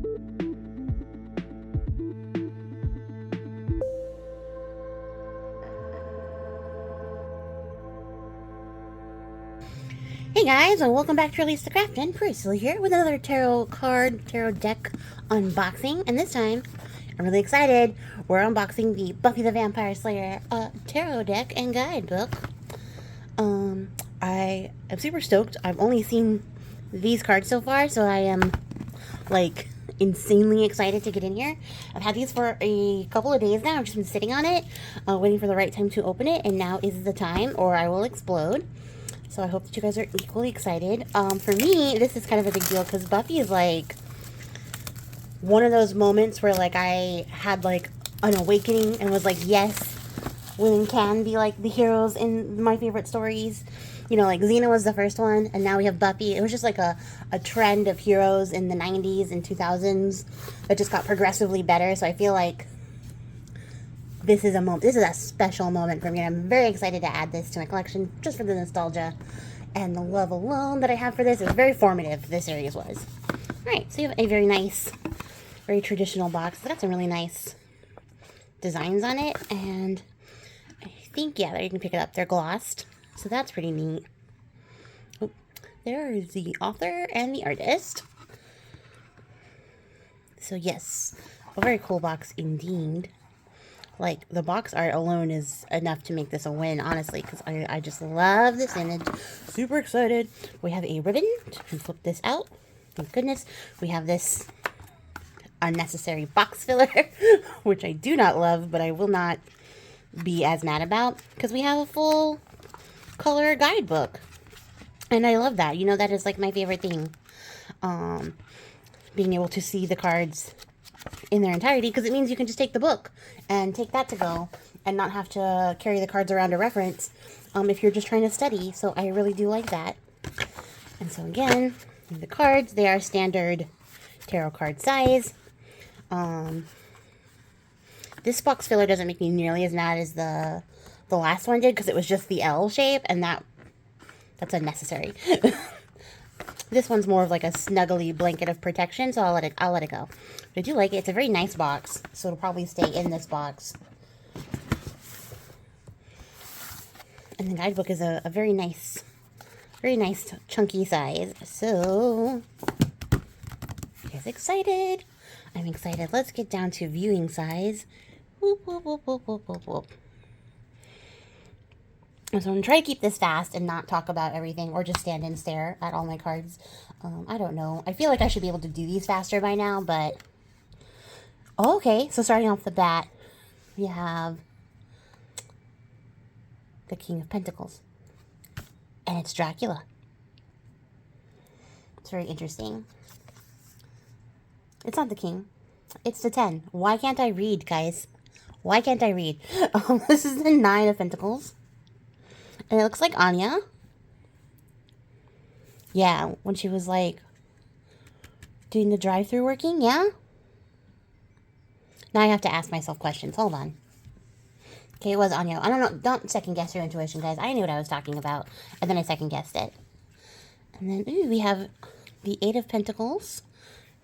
Hey guys, and welcome back to Release the Craftin. Priscilla here with another tarot deck unboxing, and this time I'm really excited. We're unboxing the Buffy the Vampire Slayer tarot deck and guidebook. I am super stoked. I've only seen these cards so far, so I am like insanely excited to get in here. I've had these for a couple of days now. I've just been sitting on it, waiting for the right time to open it, and now is the time or I will explode. So I hope that you guys are equally excited. For me, this is kind of a big deal because Buffy is like one of those moments where like I had like an awakening and was like, yes, women can be like the heroes in my favorite stories. You know, like Xena was the first one, and now we have Buffy. It was just like a trend of heroes in the 90s and 2000s that just got progressively better. So I feel like this is a special moment for me. I'm very excited to add this to my collection just for the nostalgia and the love alone that I have for this. It was very formative, this series was. Alright, so you have a very nice, very traditional box. It's got some really nice designs on it, and I think, yeah, there you can pick it up. They're glossed, so that's pretty neat. Oh, there is the author and the artist. So yes, a very cool box indeed. Like, the box art alone is enough to make this a win, honestly, because I just love this image. Super excited. We have a ribbon to flip this out. Thank goodness. We have this unnecessary box filler, which I do not love, but I will not be as mad about, because we have a full color guidebook. And I love that. You know, that is like my favorite thing. Being able to see the cards in their entirety, because it means you can just take the book and take that to go and not have to carry the cards around to reference if you're just trying to study. So I really do like that. And so again, the cards, they are standard tarot card size. This box filler doesn't make me nearly as mad as the last one did, because it was just the L shape, and that's unnecessary. This one's more of like a snuggly blanket of protection, so I'll let it go. But I do like it. It's a very nice box, so it'll probably stay in this box. And the guidebook is a very nice chunky size. So, you guys excited? I'm excited. Let's get down to viewing size. Whoop, whoop, whoop, whoop, whoop, whoop, whoop. So I'm going to try to keep this fast and not talk about everything or just stand and stare at all my cards. I don't know. I feel like I should be able to do these faster by now, but... Oh, okay, so starting off the bat, we have the King of Pentacles. And it's Dracula. It's very interesting. It's not the King. It's the 10. Why can't I read, guys? Why can't I read? This is the 9 of Pentacles. And it looks like Anya. Yeah, when she was like doing the drive-thru working, yeah? Now I have to ask myself questions. Hold on. Okay, it was Anya. I don't know. Don't second guess your intuition, guys. I knew what I was talking about. And then I second guessed it. And then, ooh, we have the 8 of Pentacles.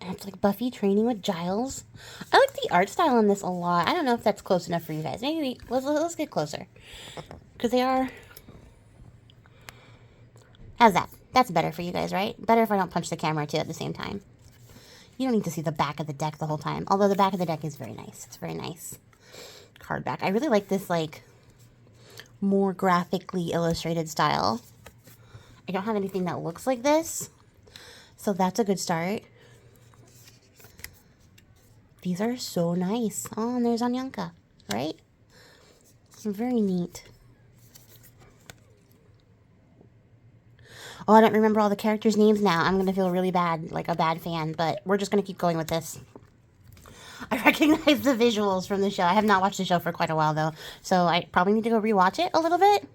And it's like Buffy training with Giles. I like the art style on this a lot. I don't know if that's close enough for you guys. Maybe let's get closer. Because they are... How's that? That's better for you guys, right? Better if I don't punch the camera too at the same time. You don't need to see the back of the deck the whole time. Although the back of the deck is very nice. It's very nice. Card back. I really like this, like, more graphically illustrated style. I don't have anything that looks like this. So that's a good start. These are so nice. Oh, and there's Anyanka, right? Very neat. Oh, I don't remember all the characters' names now. I'm going to feel really bad, like a bad fan, but we're just going to keep going with this. I recognize the visuals from the show. I have not watched the show for quite a while, though, so I probably need to go rewatch it a little bit.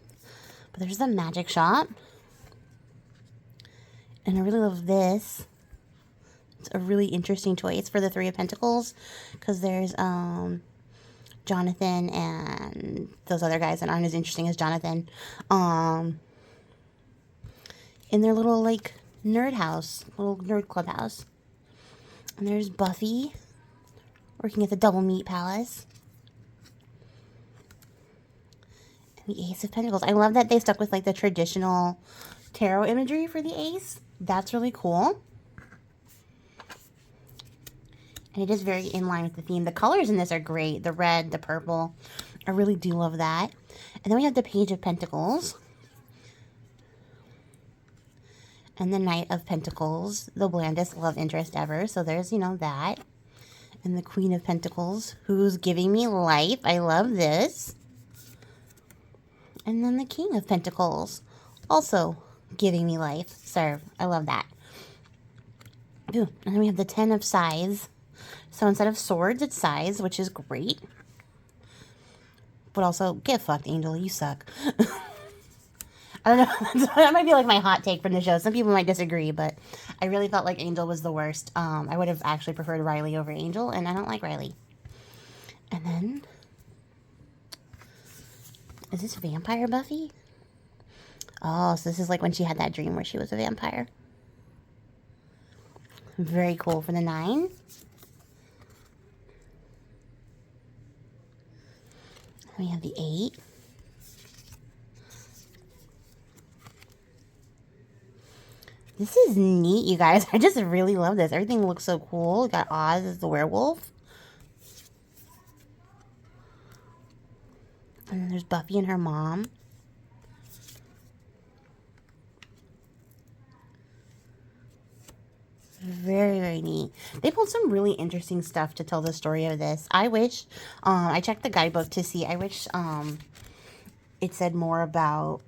But there's the magic shop. And I really love this. It's a really interesting choice for the 3 of Pentacles, because there's Jonathan and those other guys that aren't as interesting as Jonathan. In their little, like, nerd house, little nerd clubhouse. And there's Buffy working at the Double Meat Palace. And the Ace of Pentacles. I love that they stuck with like the traditional tarot imagery for the ace. That's really cool. And it is very in line with the theme. The colors in this are great. The red, the purple. I really do love that. And then we have the Page of Pentacles. And the Knight of Pentacles. The blandest love interest ever. So there's, you know, that. And the Queen of Pentacles, who's giving me life. I love this. And then the King of Pentacles, also giving me life. Serve. I love that. Ooh, and then we have the Ten of Scythes. So instead of swords, it's scythes, which is great. But also, get fucked, Angel. You suck. I don't know. That might be like my hot take from the show. Some people might disagree, but I really felt like Angel was the worst. I would have actually preferred Riley over Angel, and I don't like Riley. And then, is this Vampire Buffy? Oh, so this is like when she had that dream where she was a vampire. Very cool for the 9. We have the 8. This is neat, you guys. I just really love this. Everything looks so cool. We got Oz as the werewolf. And then there's Buffy and her mom. Very, very neat. They pulled some really interesting stuff to tell the story of this. I wish, I checked the guidebook to see, I wish it said more about,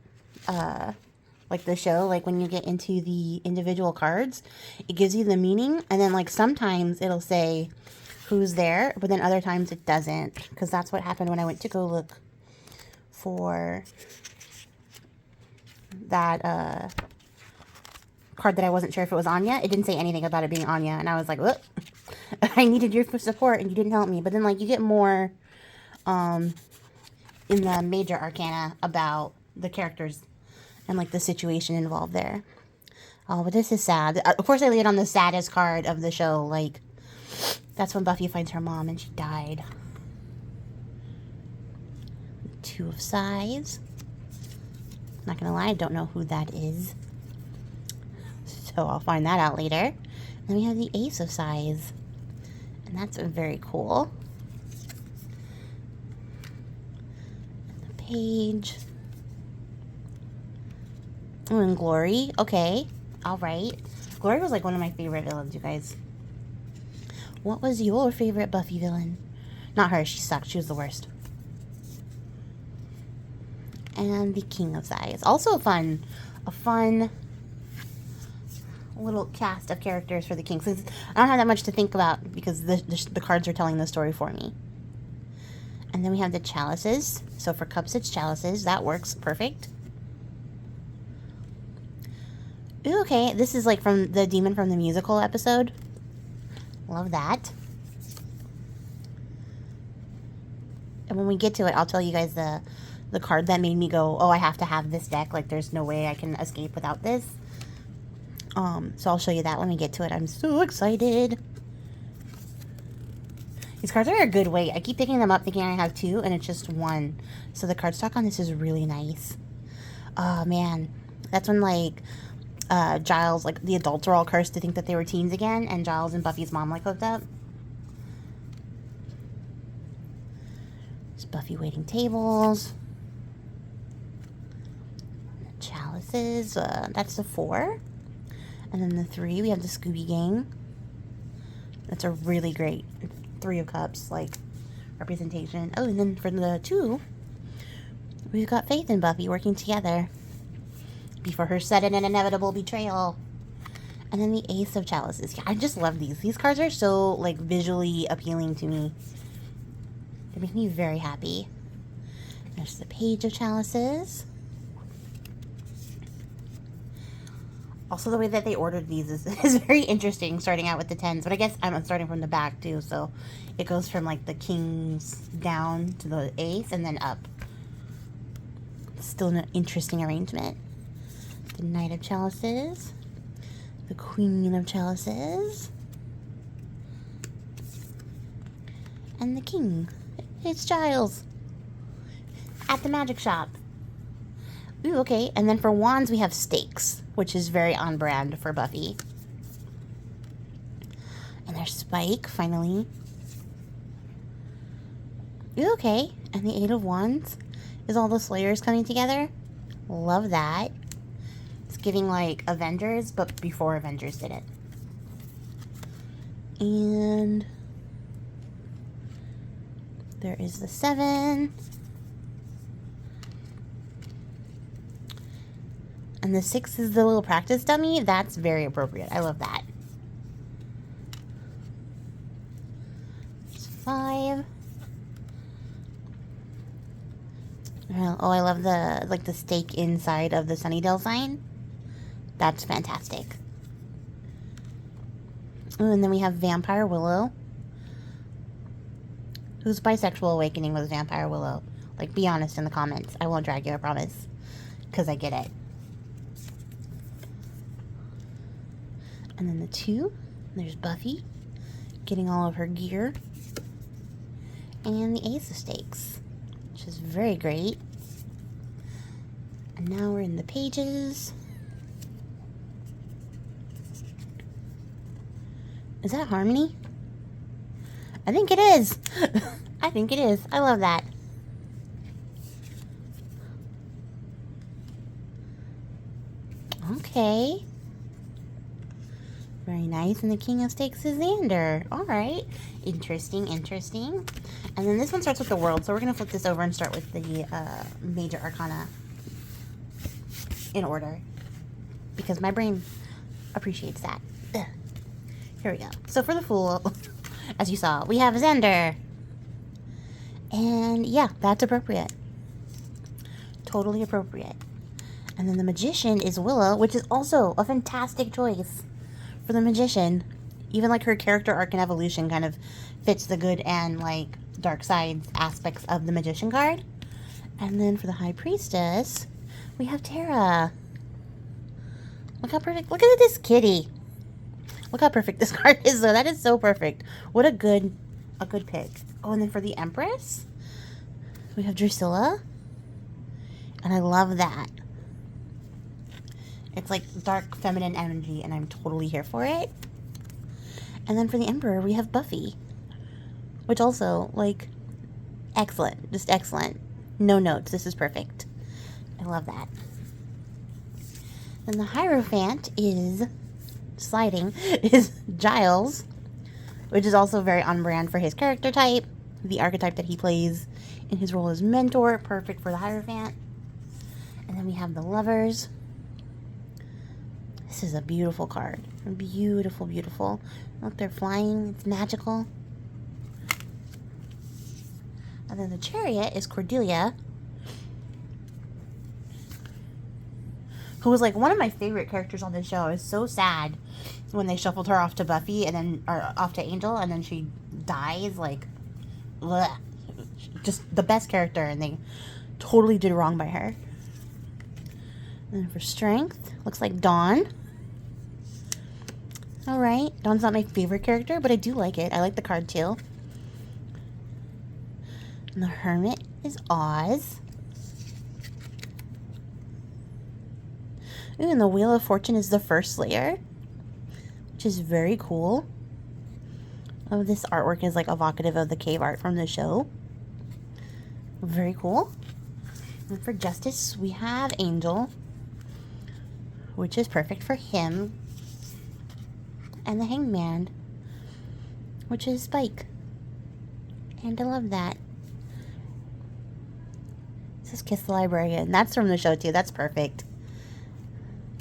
like the show, like when you get into the individual cards, it gives you the meaning, and then like sometimes it'll say who's there, but then other times it doesn't, because that's what happened when I went to go look for that, card that I wasn't sure if it was Anya. It didn't say anything about it being Anya, and I was like, what? I needed your support and you didn't help me. But then like you get more in the major arcana about the characters and like the situation involved there. Oh, but this is sad. Of course I laid on the saddest card of the show. Like, that's when Buffy finds her mom and she died. 2 of Scythes. Not gonna lie, I don't know who that is. So I'll find that out later. Then we have the Ace of Scythes. And that's very cool. And the Page. Oh, and Glory. Okay. Alright. Glory was like one of my favorite villains, you guys. What was your favorite Buffy villain? Not her. She sucked. She was the worst. And the King of Scythes. Also a fun little cast of characters for the king. Since I don't have that much to think about because the cards are telling the story for me. And then we have the chalices. So for cups, it's chalices. That works perfect. Ooh, okay, this is like from the Demon from the Musical episode. Love that. And when we get to it, I'll tell you guys the card that made me go, oh, I have to have this deck. Like, there's no way I can escape without this. So I'll show you that when we get to it. I'm so excited. These cards are a good weight. I keep picking them up thinking I have 2, and it's just 1. So the cardstock on this is really nice. Oh, man. That's when, like, Giles, like, the adults were all cursed to think that they were teens again, and Giles and Buffy's mom, like, hooked up. There's Buffy waiting tables. Chalices. That's the 4. And then the 3, we have the Scooby Gang. That's a really great 3 of Cups, like, representation. Oh, and then for the 2, we've got Faith and Buffy working together before her sudden and inevitable betrayal. And then the Ace of Chalices. Yeah, I just love these. These cards are so, like, visually appealing to me. They make me very happy. There's the Page of Chalices. Also, the way that they ordered these is very interesting, starting out with the 10s. But I guess I'm starting from the back, too. So it goes from, like, the kings down to the ace and then up. Still an interesting arrangement. The Knight of Chalices. The Queen of Chalices. And the king. It's Giles. At the magic shop. Ooh, okay. And then for wands, we have stakes, which is very on brand for Buffy. And there's Spike, finally. Ooh, okay. And the 8 of Wands is all the Slayers coming together. Love that. It's giving like Avengers, but before Avengers did it. And there is the 7. And the 6 is the little practice dummy. That's very appropriate. I love that. It's 5. Oh, I love the stake inside of the Sunnydale sign. That's fantastic. Ooh, and then we have Vampire Willow. Whose bisexual awakening was Vampire Willow? Like, be honest in the comments. I won't drag you, I promise. Because I get it. And then the 2. There's Buffy. Getting all of her gear. And the Ace of Stakes. Which is very great. And now we're in the pages. Is that Harmony? I think it is. I think it is. I love that. Okay. Very nice. And the King of Stakes is Xander. Alright. Interesting, interesting. And then this one starts with the world. So we're going to flip this over and start with the major arcana in order. Because my brain appreciates that. Ugh. Here we go. So for the Fool, as you saw, we have Xander. And yeah, that's appropriate. Totally appropriate. And then the Magician is Willow, which is also a fantastic choice for the Magician. Even like her character arc and evolution kind of fits the good and like dark side aspects of the Magician card. And then for the High Priestess, we have Tara. Look how perfect. Look at this kitty. Look how perfect this card is, though. That is so perfect. What a good pick. Oh, and then for the Empress, we have Drusilla. And I love that. It's like dark feminine energy, and I'm totally here for it. And then for the Emperor, we have Buffy. Which also, like, excellent. Just excellent. No notes. This is perfect. I love that. And the Hierophant is sliding, is Giles, which is also very on brand for his character type, the archetype that he plays in his role as mentor, perfect for the Hierophant. And then we have the Lovers. This is a beautiful card. Beautiful, beautiful. Look, they're flying. It's magical. And then the Chariot is Cordelia, who was like one of my favorite characters on this show. I was so sad when they shuffled her off to Buffy and then, or off to Angel, and then she dies. Like, bleh. Just the best character, and they totally did wrong by her. And then for Strength, looks like Dawn. Alright, Dawn's not my favorite character, but I do like it. I like the card too. And the Hermit is Oz. Ooh, and the Wheel of Fortune is the First Slayer, which is very cool. Oh, this artwork is like evocative of the cave art from the show. Very cool. And for Justice, we have Angel, which is perfect for him. And the Hangman, which is Spike. And I love that. This is Kiss the Librarian. That's from the show too. That's perfect.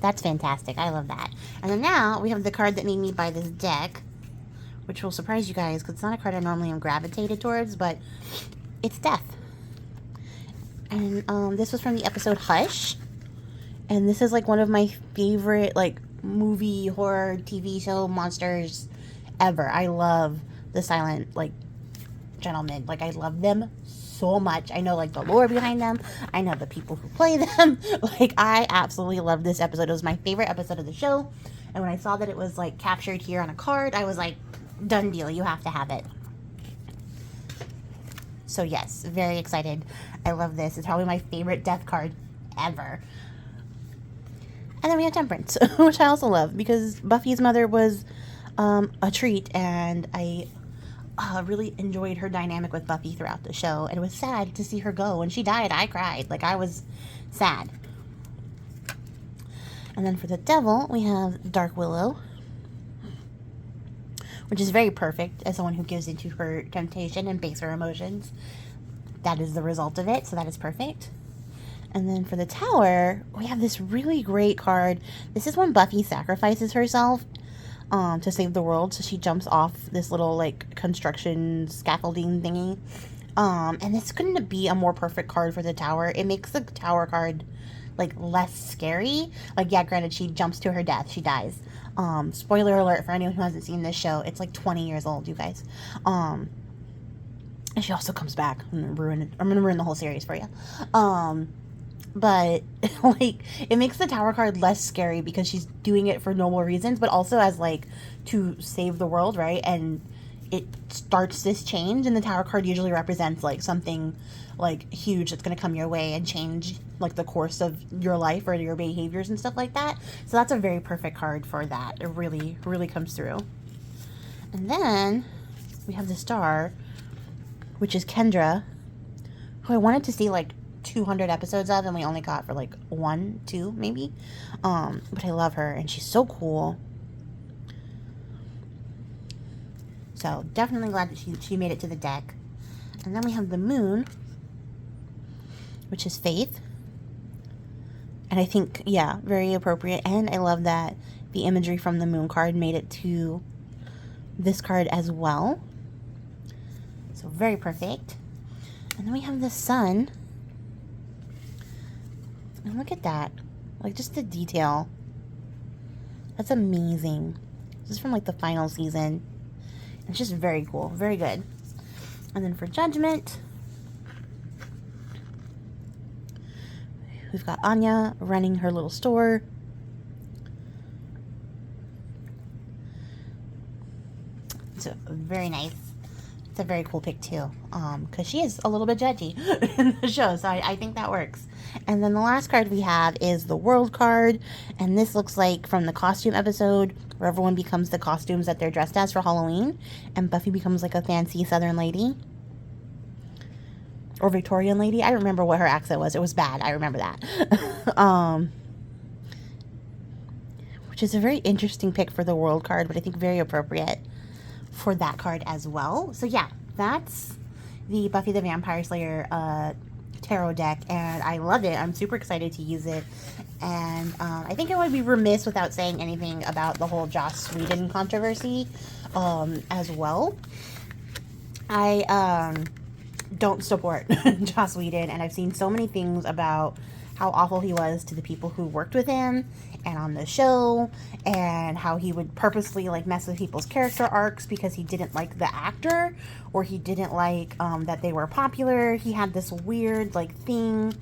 That's fantastic. I love that. And then now we have the card that made me buy this deck, which will surprise you guys because it's not a card I normally am gravitated towards, but it's Death. And this was from the episode Hush. And this is like one of my favorite like movie, horror, TV show monsters ever. I love the silent like gentlemen. Like, I love them so much. I know like the lore behind them. I know the people who play them. Like, I absolutely love this episode. It was my favorite episode of the show. And when I saw that it was like captured here on a card, I was like, done deal. You have to have it. So yes, very excited. I love this. It's probably my favorite death card ever. And then we have Temperance, which I also love because Buffy's mother was a treat, and I really enjoyed her dynamic with Buffy throughout the show. And it was sad to see her go. When she died, I cried. Like, I was sad. And then for the devil, we have Dark Willow, which is very perfect as someone who gives into her temptation and baser emotions. That is the result of it, so that is perfect. And then for the tower, we have this really great card. This is when Buffy sacrifices herself to save the world. So she jumps off this little, like, construction scaffolding thingy. And this couldn't be a more perfect card for the tower. It makes the tower card, like, less scary. Like, yeah, granted, she jumps to her death. She dies. Spoiler alert for anyone who hasn't seen this show. It's like 20 years old, you guys. And she also comes back. I'm gonna ruin the whole series for you. But, like, it makes the tower card less scary because she's doing it for noble reasons, but also as, like, to save the world, right? And it starts this change, and the tower card usually represents, like, something, like, huge that's going to come your way and change, like, the course of your life or your behaviors and stuff like that. So that's a very perfect card for that. It really, really comes through. And then we have the star, which is Kendra, who I wanted to see, like, 200 episodes of, and we only got for like 1, 2 maybe. But I love her, and she's so cool. So definitely glad that she made it to the deck. And then we have the moon, which is Faith. And I think, yeah, very appropriate. And I love that the imagery from the moon card made it to this card as well. So very perfect. And then we have the sun. And look at that. Like, just the detail. That's amazing. This is from, like, the final season. It's just very cool. Very good. And then for Judgment, we've got Anya running her little store. It's very nice. It's a very cool pick, too. Because she is a little bit judgy in the show, so I think that works. And then the last card we have is the World card. And this looks like from the costume episode where everyone becomes the costumes that they're dressed as for Halloween. And Buffy becomes like a fancy Southern lady. Or Victorian lady. I don't remember what her accent was. It was bad. I remember that. Which is a very interesting pick for the World card, but I think very appropriate for that card as well. So yeah, that's the Buffy the Vampire Slayer tarot deck, and I love it. I'm super excited to use it, and I think I would be remiss without saying anything about the whole Joss Whedon controversy as well. I don't support Joss Whedon, and I've seen so many things about how awful he was to the people who worked with him and on the show, and how he would purposely, like, mess with people's character arcs because he didn't like the actor, or he didn't like that they were popular. He had this weird, like, thing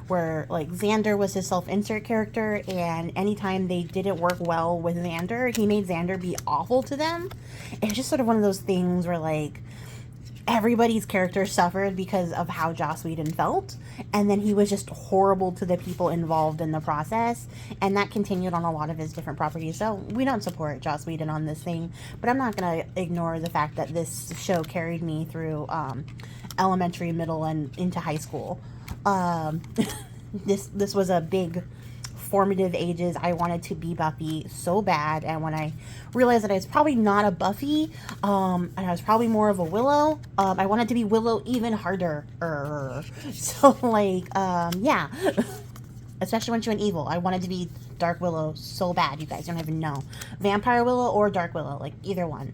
where, like, Xander was his self-insert character, and anytime they didn't work well with Xander, he made Xander be awful to them. It's just sort of one of those things where, like, everybody's character suffered because of how Joss Whedon felt, and then he was just horrible to the people involved in the process, and that continued on a lot of his different properties. So we don't support Joss Whedon on this thing, but I'm not going to ignore the fact that this show carried me through elementary, middle, and into high school. This was a big formative ages. I wanted to be Buffy so bad, and when I realized that I was probably not a Buffy, and I was probably more of a Willow, I wanted to be Willow even harder. So, like, yeah. Especially when she went evil. I wanted to be Dark Willow so bad, you guys don't even know. Vampire Willow or Dark Willow, like, either one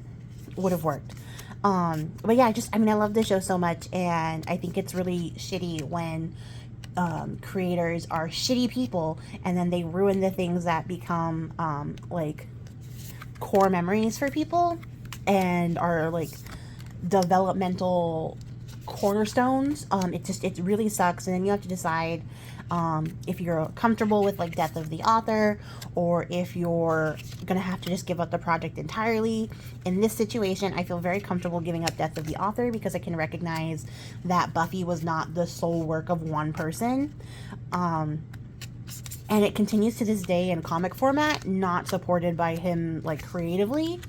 would have worked. But yeah, I love this show so much, and I think it's really shitty when creators are shitty people, and then they ruin the things that become like core memories for people and are like developmental cornerstones. It really sucks, and then you have to decide if you're comfortable with like death of the author, or if you're gonna have to just give up the project entirely. In this situation, I feel very comfortable giving up death of the author because I can recognize that Buffy was not the sole work of one person. And it continues to this day in comic format, not supported by him like creatively.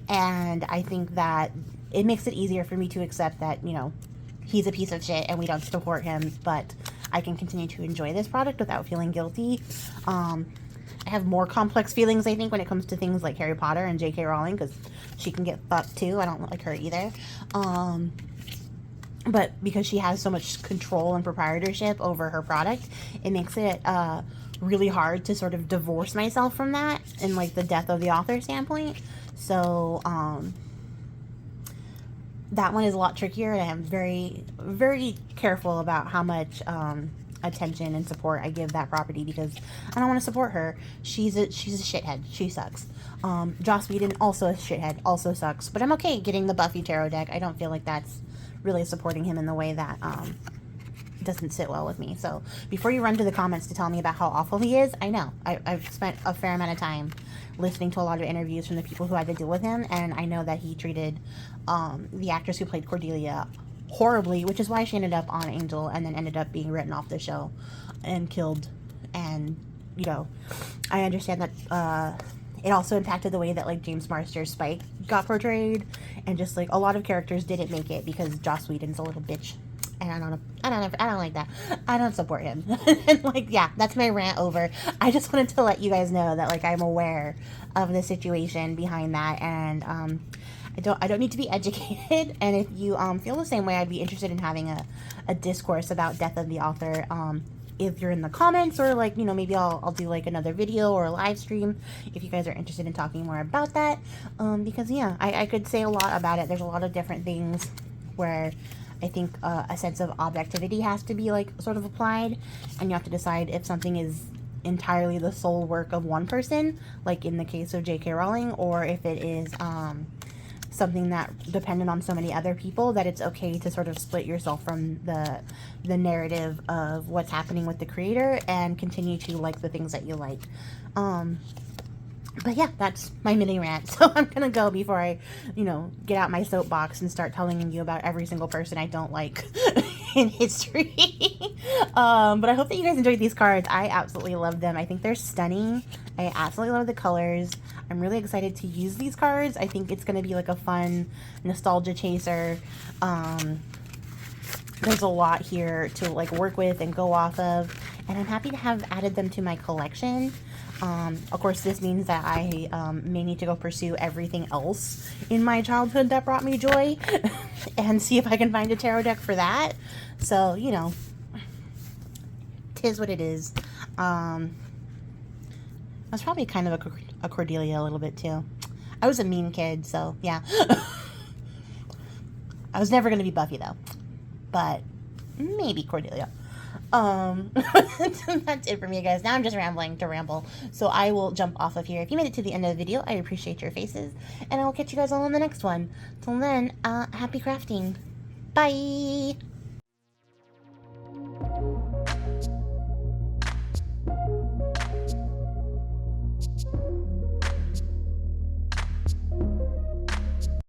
And I think that it makes it easier for me to accept that, you know, he's a piece of shit and we don't support him, but I can continue to enjoy this product without feeling guilty. I have more complex feelings, I think, when it comes to things like Harry Potter and J.K. Rowling, because she can get fucked too. I don't like her either. But because she has so much control and proprietorship over her product, it makes it really hard to sort of divorce myself from that in like the death of the author standpoint. So that one is a lot trickier, and I'm very, very careful about how much attention and support I give that property, because I don't want to support her. She's a shithead. She sucks. Joss Whedon, also a shithead, also sucks. But I'm okay getting the Buffy tarot deck. I don't feel like that's really supporting him in the way that doesn't sit well with me. So before you run to the comments to tell me about how awful he is, I know. I've spent a fair amount of time listening to a lot of interviews from the people who had to deal with him, and I know that he treated the actress who played Cordelia horribly, which is why she ended up on Angel and then ended up being written off the show and killed. And, you know, I understand that it also impacted the way that like James Marsters Spike got portrayed, and just like a lot of characters didn't make it because Joss Whedon's a little bitch. And I don't like that. I don't support him. And like, yeah, that's my rant over. I just wanted to let you guys know that like I'm aware of the situation behind that, and I don't need to be educated. And if you feel the same way, I'd be interested in having a discourse about death of the author. If you're in the comments, or like, you know, maybe I'll do like another video or a live stream if you guys are interested in talking more about that. Because yeah, I could say a lot about it. There's a lot of different things where I think a sense of objectivity has to be like sort of applied, and you have to decide if something is entirely the sole work of one person, like in the case of J.K. Rowling, or if it is something that depended on so many other people that it's okay to sort of split yourself from the narrative of what's happening with the creator and continue to like the things that you like. But yeah, that's my mini rant. So I'm gonna go before I, you know, get out my soapbox and start telling you about every single person I don't like in history. But I hope that you guys enjoyed these cards. I absolutely love them. I think they're stunning. I absolutely love the colors. I'm really excited to use these cards. I think it's gonna be like a fun nostalgia chaser. There's a lot here to like work with and go off of, and I'm happy to have added them to my collection. Of course, this means that I may need to go pursue everything else in my childhood that brought me joy and see if I can find a tarot deck for that. So, you know, 'tis what it is. I was probably kind of a Cordelia a little bit too. I was a mean kid, so yeah. I was never going to be Buffy though, but maybe Cordelia. That's it for me, guys. Now I'm just rambling to ramble, so I will jump off of here. If you made it to the end of the video, I appreciate your faces, and I will catch you guys all in the next one. Till then, happy crafting. Bye!